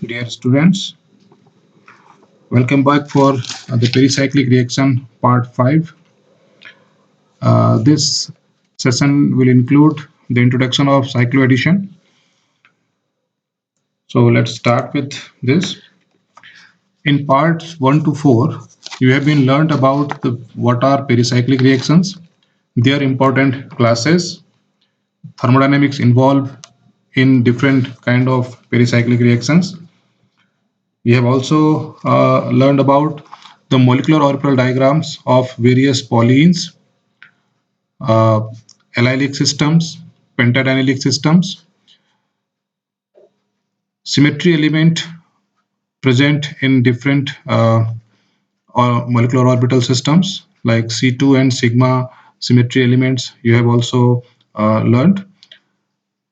Dear students, welcome back for the pericyclic reaction part 5. This session will include the introduction of cycloaddition. So let's start with this. In parts 1 to 4, you have been learned about what are pericyclic reactions, their important classes, thermodynamics involved in different kind of pericyclic reactions. We have also learned about the molecular orbital diagrams of various polyenes, uh, allylic systems, pentadienylic systems, symmetry element present in different or molecular orbital systems like C2 and sigma symmetry elements you have also learned.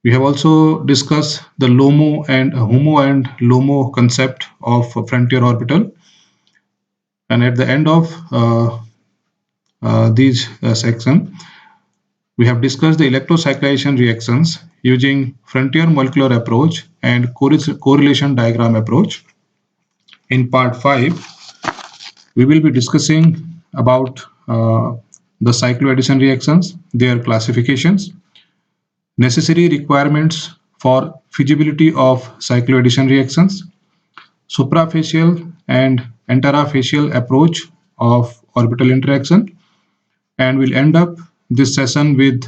We have also discussed the LOMO and HOMO and LOMO concept of frontier orbital. And at the end of these section, we have discussed the electrocyclization reactions using frontier molecular approach and correlation diagram approach. In part 5, we will be discussing about the cycloaddition reactions, their classifications, necessary requirements for feasibility of cycloaddition reactions, suprafacial and interfacial approach of orbital interaction, and we'll end up this session with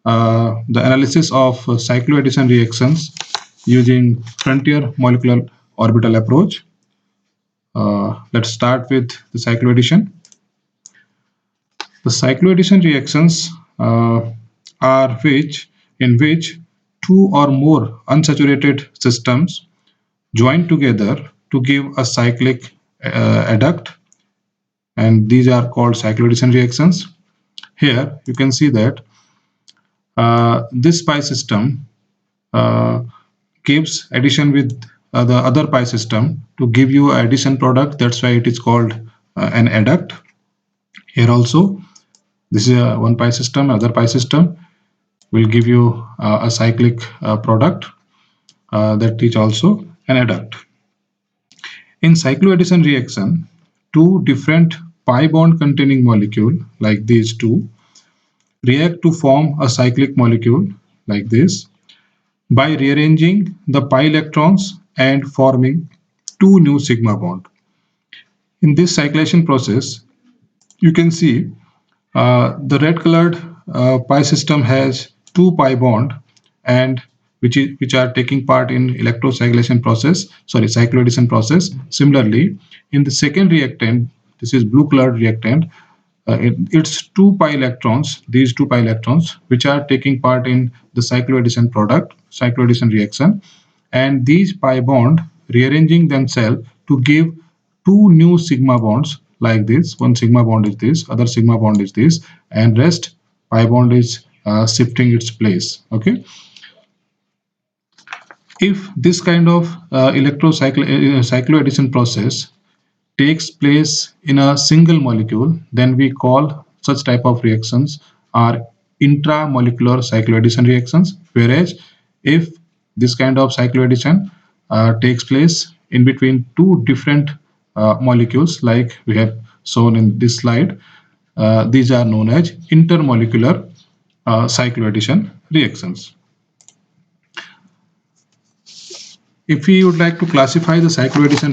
the analysis of cycloaddition reactions using frontier molecular orbital approach. Let's start with the cycloaddition. The cycloaddition reactions are in which two or more unsaturated systems join together to give a cyclic adduct, and these are called cycloaddition reactions. Here you can see that this pi system gives addition with the other pi system to give you addition product. That's why it is called an adduct. Here also, this is a one pi system, other pi system will give you a cyclic product that is also an adduct. In cycloaddition reaction, two different pi bond containing molecule like these two react to form a cyclic molecule like this by rearranging the pi electrons and forming two new sigma bond. In this cyclization process, you can see the red colored pi system has two pi bond and which are taking part in cycloaddition process. Similarly, in the second reactant, this is blue colored reactant, it's two pi electrons, these two pi electrons, which are taking part in the cycloaddition reaction, and these pi bond rearranging themselves to give two new sigma bonds like this. One sigma bond is this, other sigma bond is this, and rest pi bond is shifting its place. Okay. If this kind of cycloaddition process takes place in a single molecule, then we call such type of reactions are intramolecular cycloaddition reactions. Whereas if this kind of cycloaddition takes place in between two different molecules like we have shown in this slide, these are known as intermolecular cycloaddition reactions. If we would like to classify the cycloaddition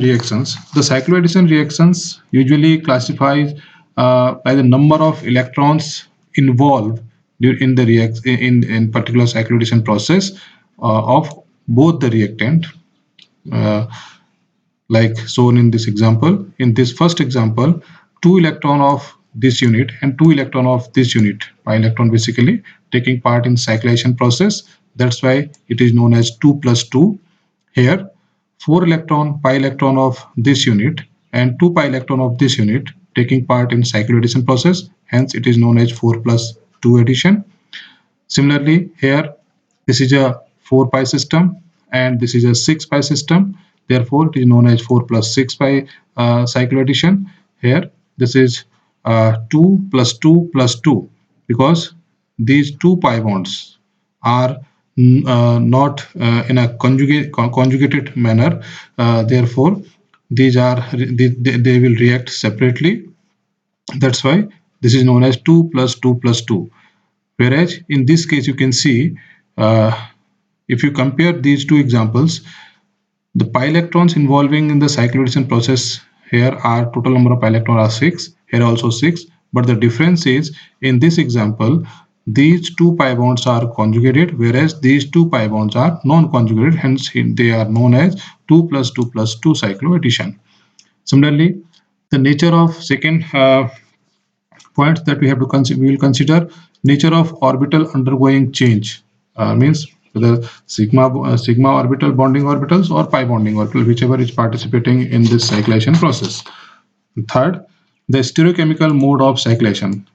reactions usually classify by the number of electrons involved in the in particular cycloaddition process of both the reactant, uh, like shown in this example. In this first example, two electron of this unit and two electron of this unit, pi electron basically taking part in cyclization process. That's why it is known as 2 plus 2. Here, 4 electron pi electron of this unit and 2 pi electron of this unit taking part in cycloaddition process. Hence, it is known as 4 plus 2 addition. Similarly, here, this is a 4 pi system and this is a 6 pi system. Therefore, it is known as 4 plus 6 pi cycloaddition. Here, this is 2 plus 2 plus 2 because these two pi bonds are not in a conjugated manner. Therefore, they will react separately. That's why this is known as 2 plus 2 plus 2. Whereas in this case, you can see, if you compare these two examples, the pi electrons involving in the cycloaddition process here are total number of pi electrons are 6, here also 6, but the difference is in this example these two pi bonds are conjugated, whereas these two pi bonds are non-conjugated, hence they are known as 2 plus 2 plus 2 cycloaddition. Similarly, the nature of second points that we have to consider, we will consider nature of orbital undergoing change, means whether sigma orbital bonding orbitals or pi bonding orbital, whichever is participating in this cyclation process. Third, the stereochemical mode of cyclation,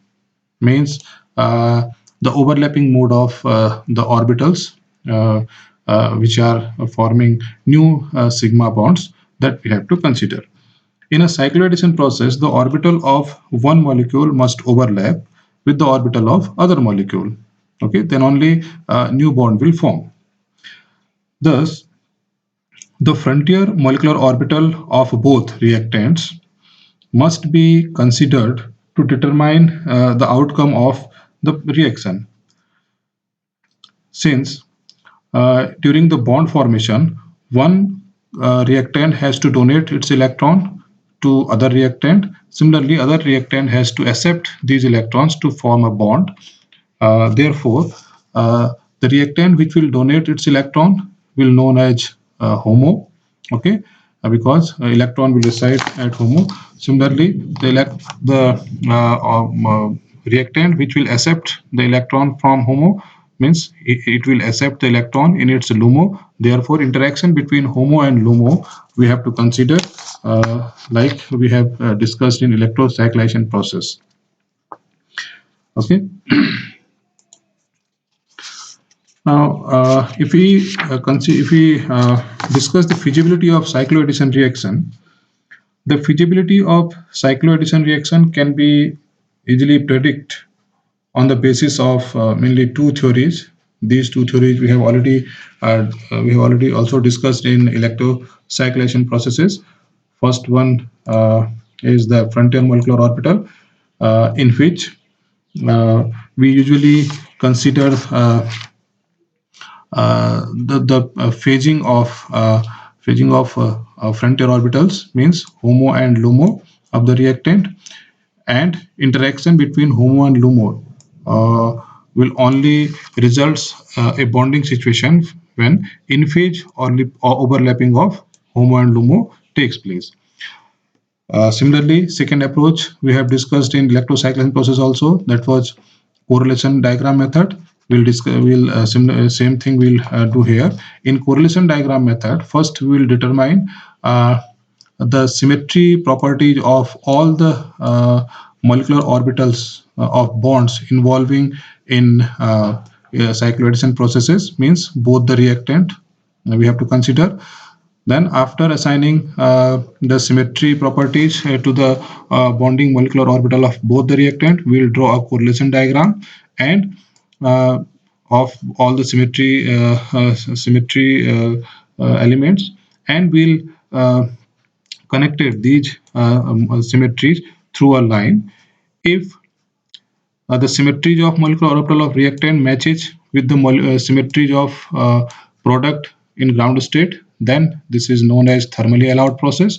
means the overlapping mode of the orbitals which are forming new sigma bonds that we have to consider. In a cycloaddition process, the orbital of one molecule must overlap with the orbital of other molecule. Okay, then only a new bond will form. Thus, the frontier molecular orbital of both reactants must be considered to determine the outcome of the reaction. Since during the bond formation, one reactant has to donate its electron to other reactant. Similarly, other reactant has to accept these electrons to form a bond. Therefore, the reactant which will donate its electron will known as HOMO. Okay, because electron will reside at HOMO. Similarly, the reactant which will accept the electron from HOMO means it will accept the electron in its LUMO. Therefore, interaction between HOMO and LUMO we have to consider like we have discussed in electrocyclation process. Okay. Now, if we discuss the feasibility of cycloaddition reaction, the feasibility of cycloaddition reaction can be easily predicted on the basis of mainly two theories. These two theories we have already also discussed in electrocyclation processes. First one is the frontier molecular orbital, in which we usually consider the phasing of frontier orbitals, means HOMO and LUMO of the reactant, and interaction between HOMO and LUMO will only results a bonding situation when in phase or overlapping of HOMO and LUMO takes place. Similarly, second approach we have discussed in electrocyclation process also, that was correlation diagram method. Same thing we'll do here. In correlation diagram method, first we will determine the symmetry properties of all the molecular orbitals of bonds involving in cycloaddition processes, means both the reactant we have to consider. Then after assigning the symmetry properties to the bonding molecular orbital of both the reactant, we will draw a correlation diagram, and of all the symmetry elements, and we'll connected these symmetries through a line. If the symmetries of molecular orbital of reactant matches with the symmetries of product in ground state, then this is known as thermally allowed process.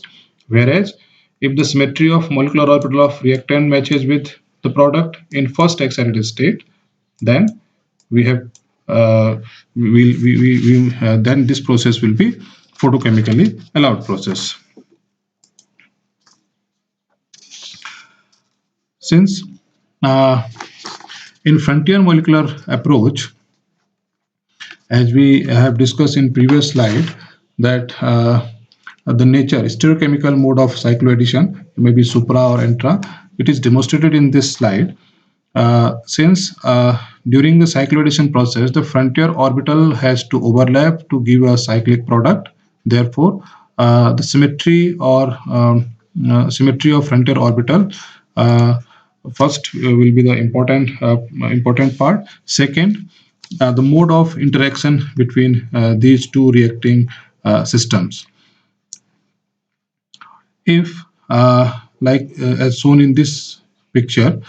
Whereas if the symmetry of molecular orbital of reactant matches with the product in first excited state, then we have then this process will be photochemically allowed process. Since in frontier molecular approach, as we have discussed in previous slide, that the nature stereochemical mode of cycloaddition, maybe supra or intra, it is demonstrated in this slide. Since during the cycloaddition process, the frontier orbital has to overlap to give a cyclic product. Therefore, the symmetry or symmetry of frontier orbital first will be the important part. Second, the mode of interaction between these two reacting systems. If as shown in this picture,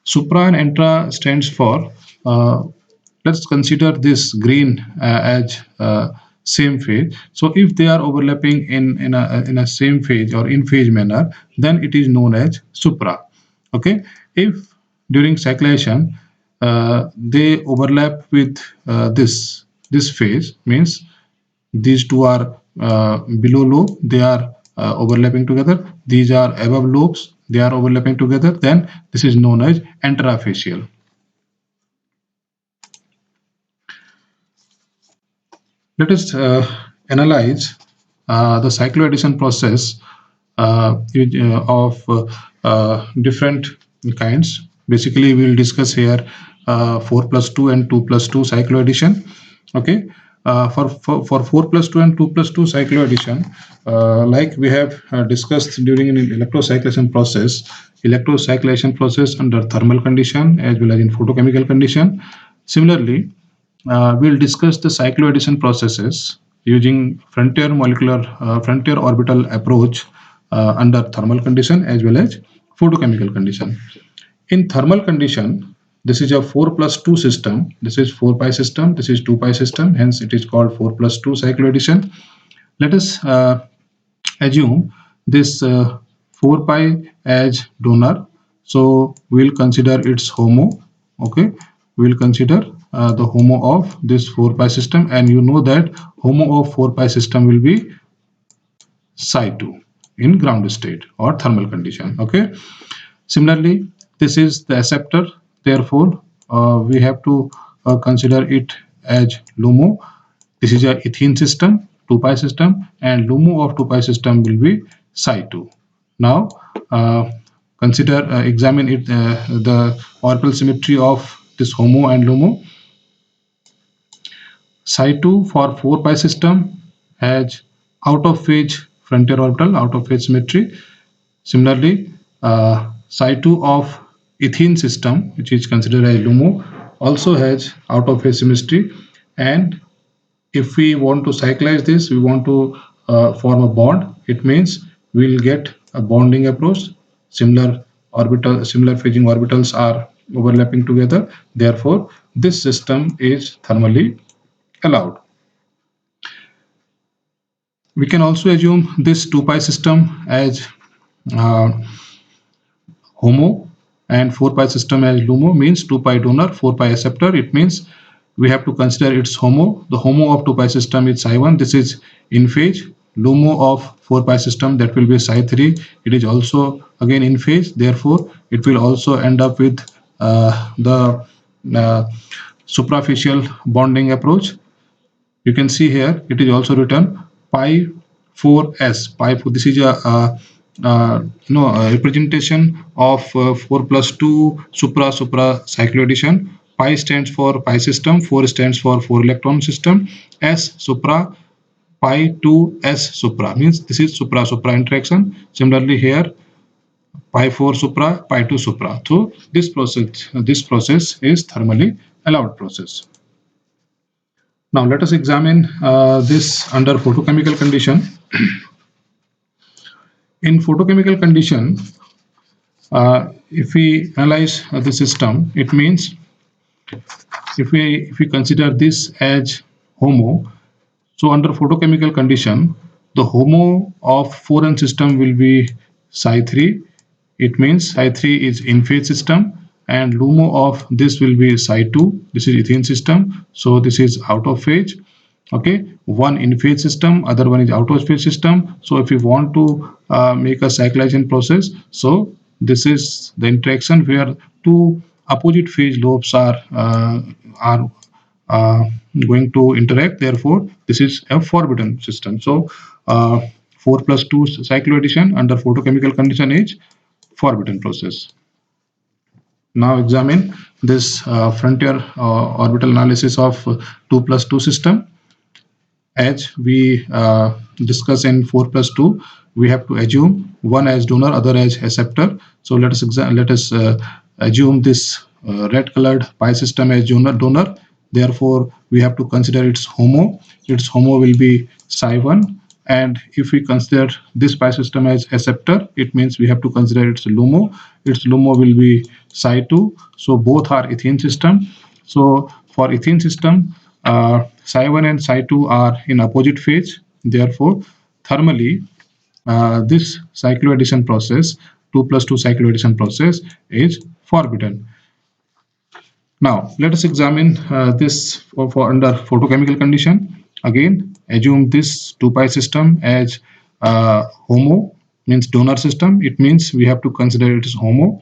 supra and intra stands for, let's consider this green as same phase. So if they are overlapping in a same phase or in phase manner, then it is known as supra. Okay. If during cyclization they overlap with this phase, means these two are below lobe, they are overlapping together. These are above lobes, they are overlapping together. Then this is known as anterofacial. Let us analyze the cycloaddition process of different kinds. Basically, we will discuss here 4+2 and 2+2 cycloaddition. Okay. For 4+2 and 2+2 cycloaddition, like we have discussed during an electrocyclation process under thermal condition as well as in photochemical condition. Similarly, we'll discuss the cycloaddition processes using frontier orbital approach under thermal condition as well as photochemical condition. In thermal condition, this is a 4+2 system. This is 4 pi system. This is 2 pi system. Hence, it is called 4+2 cycloaddition. Let us assume this 4 pi as donor. So we'll consider its HOMO. Okay, we'll consider the HOMO of this 4 pi system, and you know that HOMO of 4 pi system will be Psi2 in ground state or thermal condition. Okay. Similarly, this is the acceptor. Therefore, we have to consider it as LUMO. This is a ethene system, 2 pi system, and LUMO of 2 pi system will be Psi2. Now, examine it, the orbital symmetry of this HOMO and LUMO. Psi2 for 4 pi system has out of phase frontier orbital, out of phase symmetry. Similarly, Psi2 of ethene system, which is considered as LUMO, also has out of phase symmetry. And if we want to cyclize this, we want to form a bond, it means we'll get a bonding approach. Similar phasing orbitals are overlapping together. Therefore, this system is thermally allowed. We can also assume this 2 pi system as HOMO and 4 pi system as LUMO, means 2 pi donor, 4 pi acceptor. It means we have to consider its HOMO. The HOMO of 2 pi system is Psi1. This is in phase. LUMO of 4 pi system, that will be Psi3. It is also again in phase. Therefore, it will also end up with the suprafacial bonding approach. You can see here it is also written pi 4s. Pi 4. This is a representation of 4+2 supra cycloaddition. Pi stands for pi system, 4 stands for 4 electron system, S supra, pi 2 S supra, means this is supra interaction. Similarly here, pi 4 supra, pi 2 supra. So this process is thermally allowed process. Now let us examine this under photochemical condition. In photochemical condition, if we analyze the system, it means if we consider this as HOMO, so under photochemical condition, the HOMO of 4n system will be Psi3. It means Psi3 is in phase system, and LUMO of this will be Psi2. This is ethene system, so this is out of phase. Okay, one in phase system, other one is out of phase system. So if you want to make a cyclization process, so this is the interaction where two opposite phase lobes are going to interact. Therefore, this is a forbidden system. So 4+2 cycloaddition under photochemical condition is forbidden process. Now examine this frontier orbital analysis of 2+2 system. As we discuss in 4+2, we have to assume one as donor, other as acceptor. So let us assume this red colored pi system as donor. Therefore, we have to consider its HOMO. Its HOMO will be psi1. And if we consider this pi system as acceptor, it means we have to consider its LUMO. Its LUMO will be psi2. So both are ethene system. So for ethene system, psi1 and psi2 are in opposite phase. Therefore, thermally, this cycloaddition process, 2 plus 2 cycloaddition process, is forbidden. Now, let us examine this for under photochemical condition. Again, assume this 2 pi system as HOMO, means donor system. It means we have to consider it as HOMO.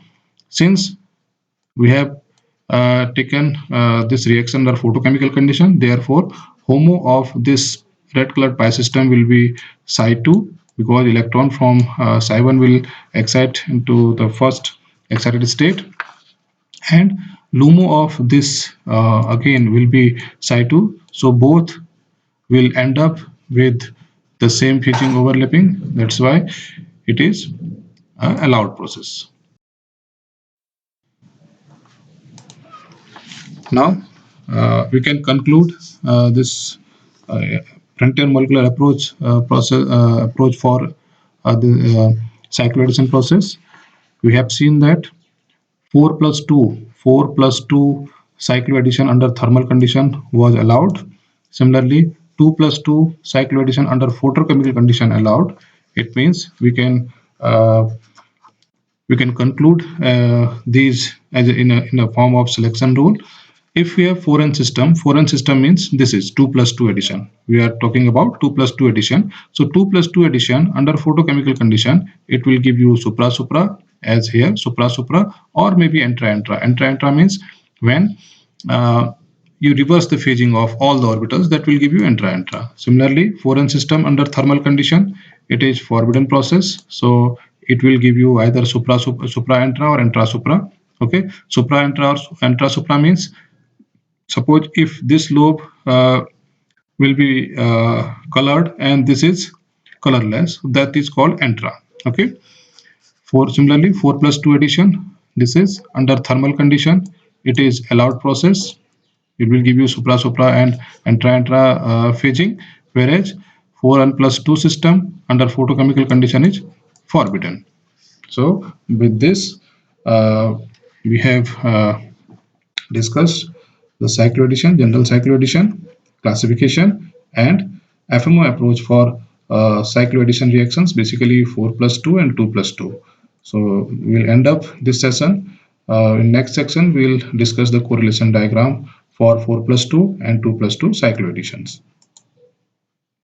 Since we have taken this reaction under photochemical condition, therefore, HOMO of this red colored pi system will be psi2, because electron from psi1 will excite into the first excited state, and LUMO of this again will be psi2. So both will end up with the same phasing overlapping. That's why it is allowed process. Now we can conclude this frontier molecular approach approach for the cycloaddition process. We have seen that 4 plus 2 cycloaddition under thermal condition was allowed. Similarly, 2 plus 2 cycloaddition under photochemical condition allowed. It means we can conclude these as in a form of selection rule. If we have 4n system means this is 2 plus 2 addition. We are talking about 2 plus 2 addition. So 2 plus 2 addition under photochemical condition, it will give you supra as here, supra, or maybe intra. Intra means when you reverse the phasing of all the orbitals, that will give you intra. Similarly, 4n system under thermal condition, it is forbidden process. So it will give you either supra intra or intra supra. Okay, supra intra or intra supra means, suppose if this lobe will be colored and this is colorless, that is called intra. Okay. Similarly, 4 plus 2 addition, this is under thermal condition, it is allowed process. It will give you supra and intra phasing, whereas 4n plus 2 system under photochemical condition is forbidden. So with this, we have discussed the cycloaddition, general cycloaddition, classification, and FMO approach for cycloaddition reactions, basically 4 plus 2 and 2 plus 2. So we'll end up this session. In next section, we'll discuss the correlation diagram for 4 plus 2 and 2 plus 2 cycloadditions.